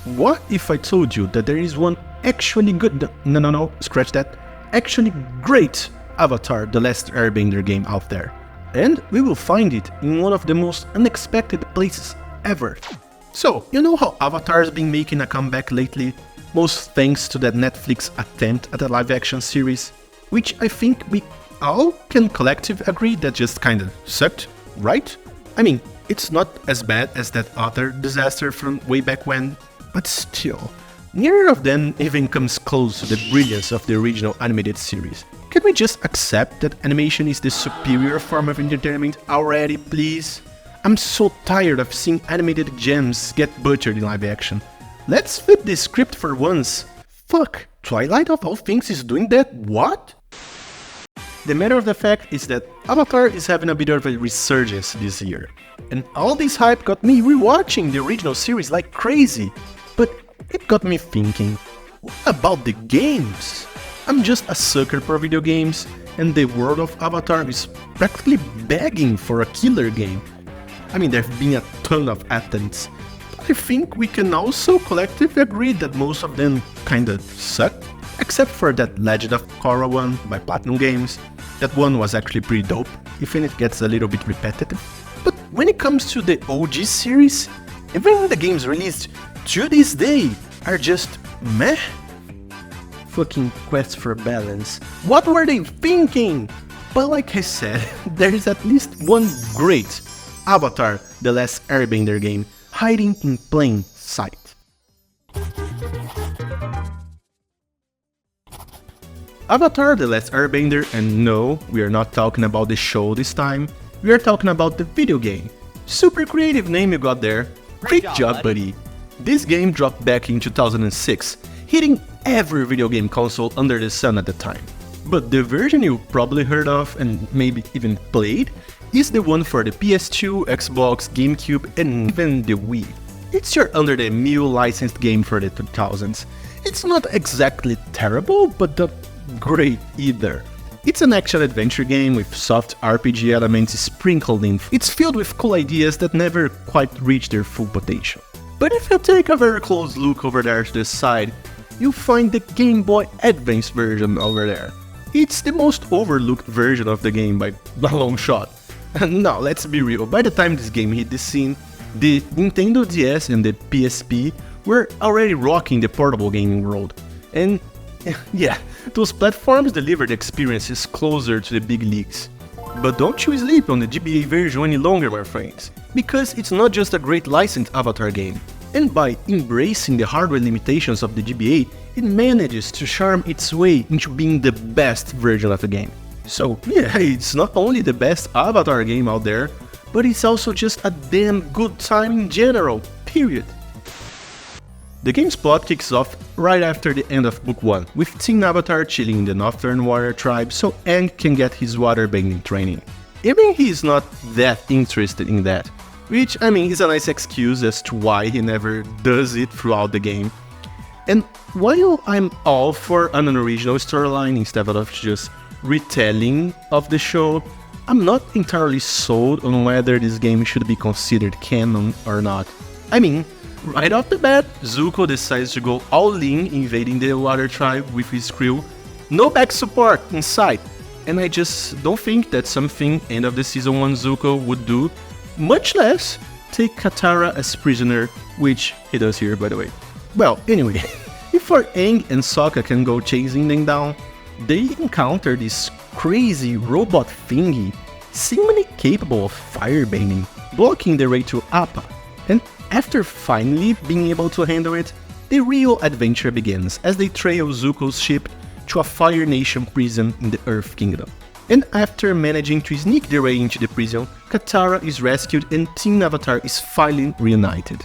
What if I told you that there is one actually good, no, scratch that, actually great Avatar The Last Airbender game out there? And we will find it in one of the most unexpected places ever. So, you know how Avatar has been making a comeback lately? Most thanks to that Netflix attempt at a live-action series, which I think we all can collectively agree that just kinda sucked, right? I mean, it's not as bad as that other disaster from way back when, but still, neither of them even comes close to the brilliance of the original animated series. Can we just accept that animation is the superior form of entertainment already, please? I'm so tired of seeing animated gems get butchered in live action. Let's flip the script for once. Fuck, Twilight of all things is doing that, what? The matter of the fact is that Avatar is having a bit of a resurgence this year. And all this hype got me rewatching the original series like crazy. But it got me thinking, what about the games? I'm just a sucker for video games, and the world of Avatar is practically begging for a killer game. I mean, there have been a ton of attempts, but I think we can also collectively agree that most of them kinda sucked, except for that Legend of Korra one by Platinum Games. That one was actually pretty dope, even if it gets a little bit repetitive. But when it comes to the OG series, even the games released to this day are just meh. Fucking quest for balance. What were they thinking? But like I said, there is at least one great Avatar The Last Airbender game hiding in plain sight. Avatar The Last Airbender, and no, we are not talking about the show this time, we are talking about the video game. Super creative name you got there. Great job, buddy. This game dropped back in 2006, hitting every video game console under the sun at the time. But the version you probably heard of and maybe even played is the one for the PS2, Xbox, GameCube, and even the Wii. It's your under-the-mill licensed game for the 2000s. It's not exactly terrible, but not great either. It's an action-adventure game with soft RPG elements sprinkled in. It's filled with cool ideas that never quite reach their full potential. But if you take a very close look over there to the side, you'll find the Game Boy Advance version over there. It's the most overlooked version of the game by a long shot. And now, let's be real, by the time this game hit the scene, the Nintendo DS and the PSP were already rocking the portable gaming world. And yeah, those platforms delivered experiences closer to the big leagues. But don't you sleep on the GBA version any longer, my friends, because it's not just a great licensed Avatar game. And by embracing the hardware limitations of the GBA, it manages to charm its way into being the best version of the game. So yeah, it's not only the best Avatar game out there, but it's also just a damn good time in general, period. The game's plot kicks off right after the end of Book 1, with Teen Avatar chilling in the Northern Warrior tribe so Aang can get his waterbending training. Even he is not that interested in that, which I mean is a nice excuse as to why he never does it throughout the game. And while I'm all for an original storyline instead of just retelling of the show, I'm not entirely sold on whether this game should be considered canon or not. I mean, right off the bat, Zuko decides to go all in invading the Water Tribe with his crew, no back support in sight, and I just don't think that's something end of the Season 1 Zuko would do, much less take Katara as prisoner, which he does here by the way. Well, anyway, before Aang and Sokka can go chasing them down, they encounter this crazy robot thingy, seemingly capable of firebending, blocking the way to Appa, and after finally being able to handle it, the real adventure begins as they trail Zuko's ship to a Fire Nation prison in the Earth Kingdom. And after managing to sneak their way into the prison, Katara is rescued and Teen Avatar is finally reunited.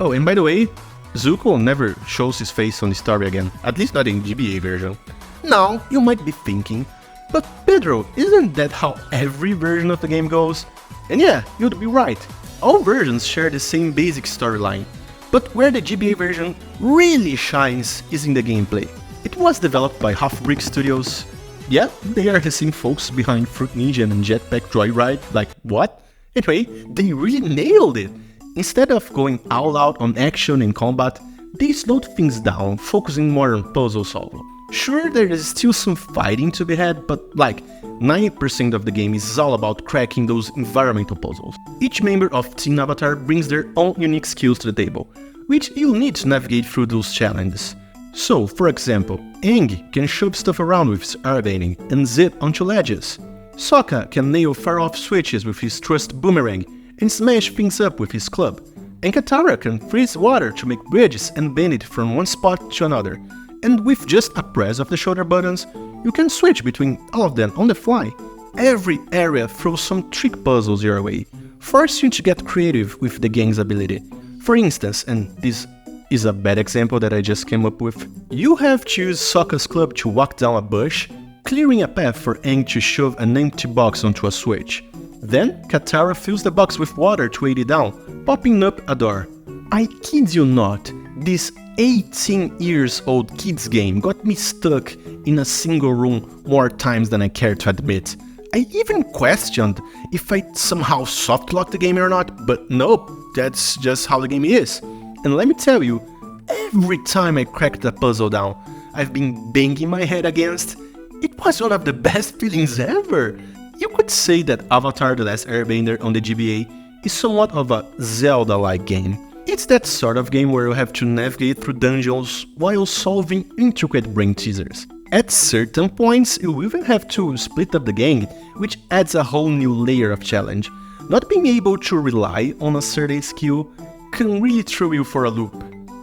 Oh, and by the way, Zuko never shows his face on the story again, at least not in GBA version. Now, you might be thinking, but Pedro, isn't that how every version of the game goes? And yeah, you'd be right. All versions share the same basic storyline, but where the GBA version really shines is in the gameplay. It was developed by Half Brick Studios. Yeah, they are the same folks behind Fruit Ninja and Jetpack Joyride, like what? Anyway, they really nailed it! Instead of going all out on action and combat, they slowed things down, focusing more on puzzle solving. Sure, there is still some fighting to be had, but like 90% of the game is all about cracking those environmental puzzles. Each member of Team Avatar brings their own unique skills to the table, which you'll need to navigate through those challenges. So, for example, Aang can shove stuff around with his airbending and zip onto ledges. Sokka can nail far-off switches with his thrust boomerang and smash things up with his club. And Katara can freeze water to make bridges and bend it from one spot to another. And with just a press of the shoulder buttons, you can switch between all of them on the fly. Every area throws some trick puzzles your way, forcing you to get creative with the gang's ability. For instance, and this is a bad example that I just came up with, you have to use Sokka's club to walk down a bush, clearing a path for Aang to shove an empty box onto a switch. Then, Katara fills the box with water to weigh it down, popping up a door. I kid you not, this 18-year-old kids game got me stuck in a single room more times than I care to admit. I even questioned if I'd somehow soft-locked the game or not, but nope, that's just how the game is. And let me tell you, every time I cracked the puzzle down, I've been banging my head against. It was one of the best feelings ever. You could say that Avatar: The Last Airbender on the GBA is somewhat of a Zelda-like game. It's that sort of game where you have to navigate through dungeons while solving intricate brain teasers. At certain points, you even have to split up the gang, which adds a whole new layer of challenge. Not being able to rely on a certain skill can really throw you for a loop.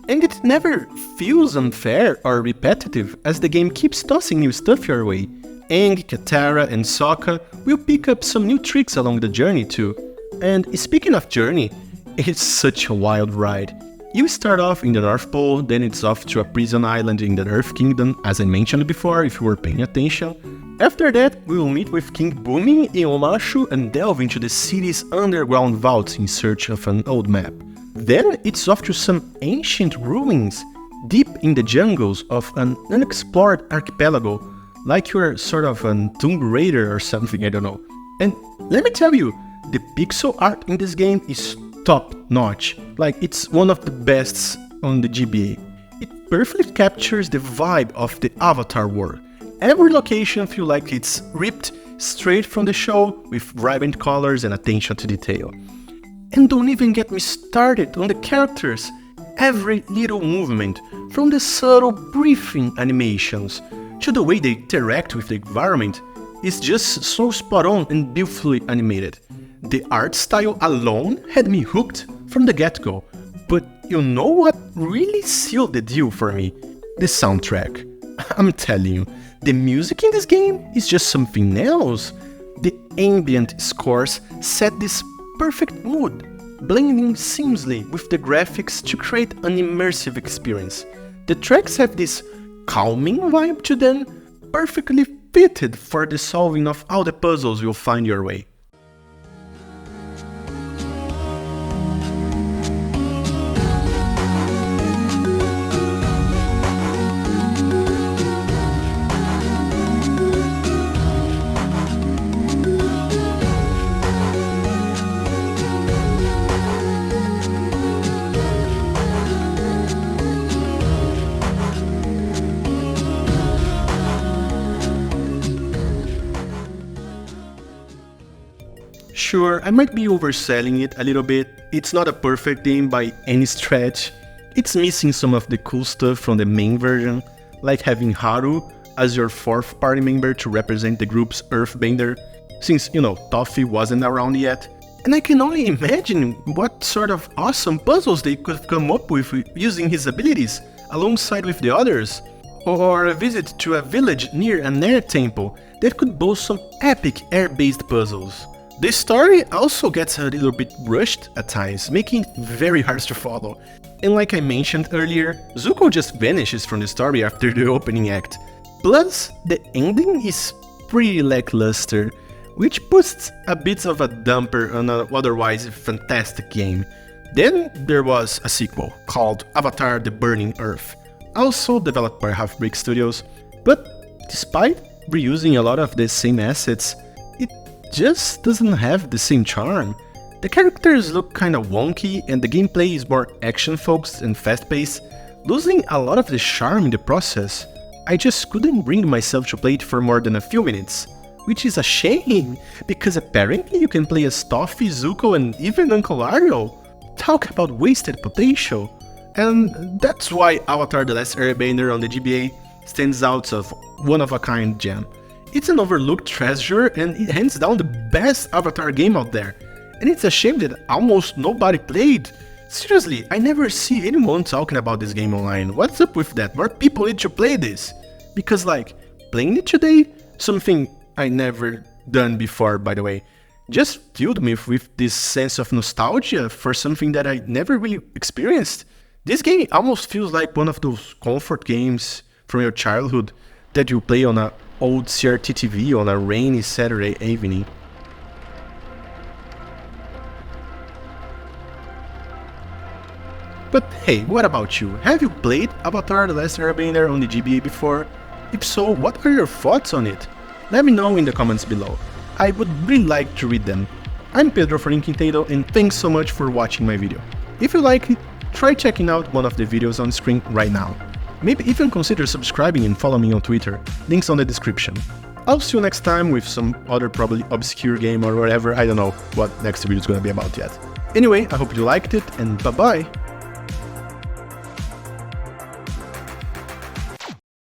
And it never feels unfair or repetitive, as the game keeps tossing new stuff your way. Aang, Katara, and Sokka will pick up some new tricks along the journey too. And speaking of journey, it's such a wild ride. You start off in the North Pole, then it's off to a prison island in the Earth Kingdom, as I mentioned before if you were paying attention. After that, we will meet with King Bumi in Omashu and delve into the city's underground vaults in search of an old map. Then it's off to some ancient ruins, deep in the jungles of an unexplored archipelago, like you're sort of a Tomb Raider or something, I don't know. And let me tell you, the pixel art in this game is top notch, like it's one of the best on the GBA. It perfectly captures the vibe of the Avatar world. Every location feels like it's ripped straight from the show with vibrant colors and attention to detail. And don't even get me started on the characters. Every little movement, from the subtle breathing animations to the way they interact with the environment, is just so spot on and beautifully animated. The art style alone had me hooked from the get-go, but you know what really sealed the deal for me? The soundtrack. I'm telling you, the music in this game is just something else. The ambient scores set this perfect mood, blending seamlessly with the graphics to create an immersive experience. The tracks have this calming vibe to them, perfectly fitted for the solving of all the puzzles you'll find your way. Sure, I might be overselling it a little bit. It's not a perfect game by any stretch. It's missing some of the cool stuff from the main version, like having Haru as your fourth party member to represent the group's Earthbender, since, Toph wasn't around yet. And I can only imagine what sort of awesome puzzles they could have come up with using his abilities, alongside with the others. Or a visit to a village near an air temple that could boast some epic air-based puzzles. The story also gets a little bit rushed at times, making it very hard to follow. And like I mentioned earlier, Zuko just vanishes from the story after the opening act. Plus, the ending is pretty lackluster, which puts a bit of a damper on an otherwise fantastic game. Then there was a sequel called Avatar: The Burning Earth, also developed by Half Brick Studios, but despite reusing a lot of the same assets, it just doesn't have the same charm. The characters look kinda wonky and the gameplay is more action-focused and fast-paced, losing a lot of the charm in the process. I just couldn't bring myself to play it for more than a few minutes. Which is a shame, because apparently you can play as Toffee, Zuko, and even Uncle Mario. Talk about wasted potential. And that's why Avatar The Last Airbender on the GBA stands out as one-of-a-kind gem. It's an overlooked treasure and it hands down the best Avatar game out there. And it's a shame that almost nobody played. Seriously, I never see anyone talking about this game online. What's up with that? More people need to play this. Because like, playing it today, something I never done before, by the way, just filled me with this sense of nostalgia for something that I never really experienced. This game almost feels like one of those comfort games from your childhood that you play on an old CRT TV on a rainy Saturday evening. But hey, what about you? Have you played Avatar The Last Airbender on the GBA before? If so, what are your thoughts on it? Let me know in the comments below. I would really like to read them. I'm Pedro for 𝗠𝗨𝗦𝗘𝗗 and thanks so much for watching my video. If you like it, try checking out one of the videos on screen right now. Maybe even consider subscribing and follow me on Twitter, links on the description. I'll see you next time with some other probably obscure game or whatever, I don't know what next video is gonna be about yet. Anyway, I hope you liked it and bye bye!